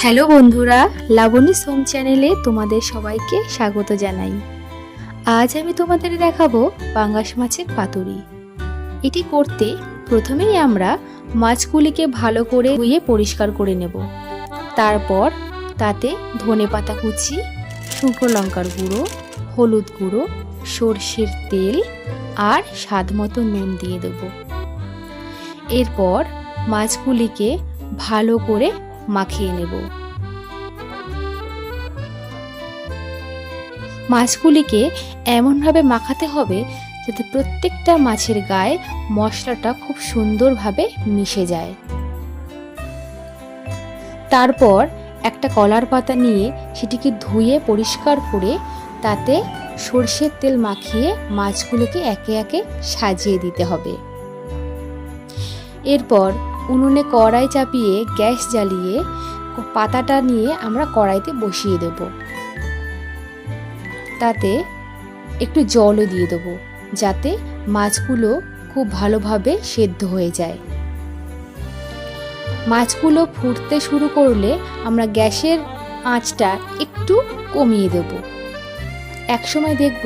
Hello বন্ধুরা, লাবণী সোম চ্যানেলে তোমাদের সবাইকে স্বাগত জানাই। আজ আমি তোমাদের দেখাবো পাঙ্গাস মাছের পাতুরি। এটি করতে প্রথমেই আমরা মাছগুলিকে ভালো করে ধুয়ে পরিষ্কার করে নেব। তারপর তাতে ধনেপাতা কুচি, শুকনো লঙ্কার গুঁড়ো, হলুদ গুঁড়ো, সর্ষের তেল আর স্বাদমতো নুন দিয়ে দেব। এরপর মাছগুলিকে ভালো করে মাখিয়ে নেব। মাছগুলিকে এমনভাবে মাখাতে হবে যাতে প্রত্যেকটা মাছের গায়ে মশলাটা খুব সুন্দরভাবে মিশে যায়। তারপর একটা কলার পাতা নিয়ে সেটিকে ধুয়ে পরিষ্কার করে তাতে সর্ষের তেল মাখিয়ে মাছগুলিকে একে একে সাজিয়ে দিতে হবে। এরপর উনুনে কড়াই চাপিয়ে গ্যাস জ্বালিয়ে পাতাটা নিয়ে আমরা কড়াইতে বসিয়ে দেব। তাতে একটু জলও দিয়ে দেবো যাতে মাছগুলো খুব ভালোভাবে সেদ্ধ হয়ে যায়। মাছগুলো ফুটতে শুরু করলে আমরা গ্যাসের আঁচটা একটু কমিয়ে দেব। একসময় দেখব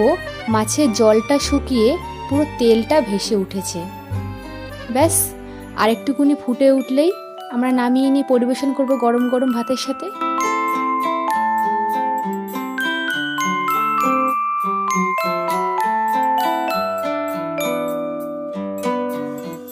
মাছের জলটা শুকিয়ে পুরো তেলটা ভেসে উঠেছে। ব্যাস, আর একটুকুনি ফুটে উঠলেই আমরা নামিয়ে নিয়ে পরিবেশন করব গরম গরম ভাতের সাথে।